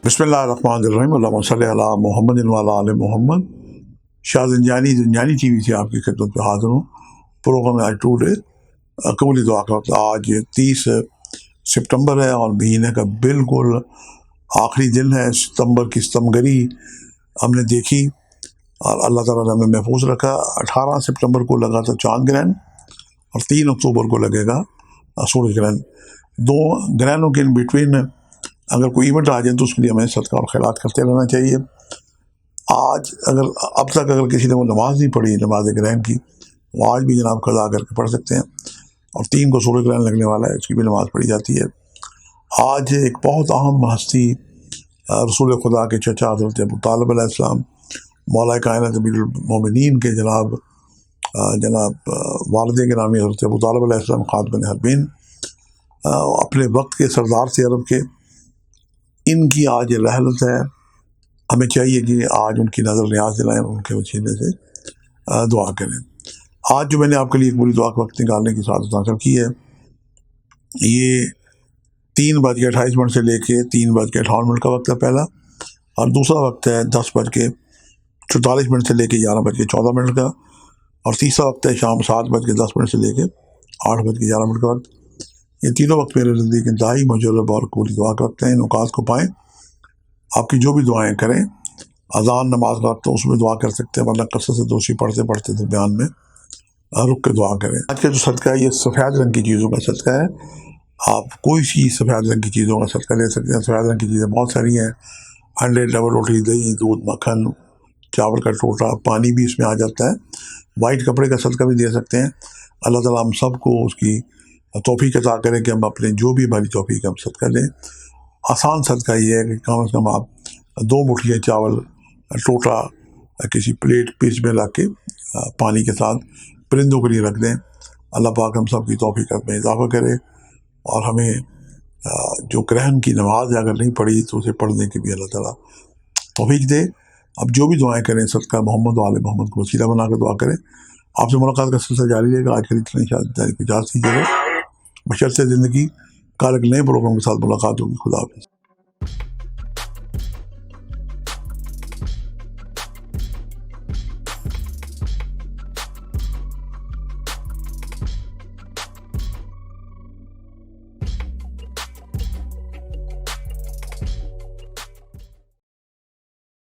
बिस्मिल्लाहिर्रहमानिर्रहीम अल्लाहुम्मा सल्लि अला मुहम्मदिन व अला आलि मोहम्मद। शाह ज़ंजानी टीवी से आपकी खिदमत में हाज़िर हूँ। प्रोग्राम आज टूडे कबूली दुआ का वक्त। आज 30 सितंबर है और महीने का बिल्कुल आखिरी दिन है। सितंबर की सितमगरी हमने देखी और अल्लाह ताला ने हमें महफूज रखा। 18 सितंबर को लगा था चांद ग्रहण और 3 अक्टूबर को लगेगा सूरज ग्रहण। दो ग्रहणों के इन बिटवीन अगर कोई इवेंट आ जाए तो उसके लिए हमें सदका और खैरात करते रहना चाहिए। आज अब तक किसी ने वो नमाज नहीं पढ़ी नमाज ग्रहण की, वो आज भी जनाब कज़ा करके पढ़ सकते हैं। और 3 को सूरज ग्रहण लगने वाला है, उसकी भी नमाज पढ़ी जाती है। आज एक बहुत अहम हस्ती रसूल खुदा के चचा हज़रत अबू तालिब अलैहिस्सलाम मौला कायनात अमीरुल मोमिनीन के जनाब वालिद के नामी हज़रत अबू तालिब अलैहिस्सलाम खातमुन हर्बीन अपने वक्त के सरदार थे अरब के। इनकी आज रहलत है। हमें चाहिए कि आज उनकी नज़र न्याज दिलाएं, उनके वसीले से दुआ करें। आज जो मैंने आपके लिए एक बुरी दुआ का वक्त निकालने की सादत हासिल की है, ये 3:28 से लेके 3:58 का वक्त है पहला, और दूसरा वक्त है 10:44 से लेके 11:14 का, और तीसरा वक्त है शाम 7:10 से लेके 8:11 का वक्त। ये तीनों वक्त मेरे नज़दीक इंतहाई मुजरब और कबूली दुआ का वक्त हैं। इन औकात को पाएँ, आपकी जो भी दुआएं करें। अजान नमाज का वक्त, उसमें दुआ कर सकते हैं, वरना कसरत से दोषी पढ़ते पढ़ते दरमियान में रुक के दुआ करें। आज का जो सदका है ये सफ़ेद रंग की चीज़ों का सदका है। आप कोई सी सफ़ेद रंग की चीज़ों का सदका ले सकते हैं। सफ़ेद रंग की चीज़ें बहुत सारी हैं, अंडे, डबल रोटी, दही, दूध, मक्खन, चावल का टोटा, पानी भी इसमें आ जाता है। वाइट कपड़े का सदका भी दे सकते हैं। अल्लाह ताला हम सबको उसकी तौफीक अता करें कि हम अपने जो भी हमारी तौफीक हम सदका दें। आसान सदका ये है कि कम से कम आप 2 मुठियाँ चावल टोटा किसी प्लेट पीस में ला के पानी के साथ परिंदों के लिए रख दें। अल्लाह पाक हम सब की तौफीक में इजाफ़ा करे और हमें जो ग्रहण की नमाज अगर नहीं पढ़ी तो उसे पढ़ने की भी अल्लाह ताला तौफीक दे। अब जो भी दुआएं करें सदका मोहम्मद वाले मोहम्मद को वसीला बना कर दुआ करें। आपसे मुलाकात का सिलसिला जारी रहेगा। आज के लिए इतनी जारी को इजाज़त दीजिएगा। बशर्ते ज़िंदगी कल एक नए प्रोग्राम के साथ मुलाकात होगी। खुदा हाफ़िज़।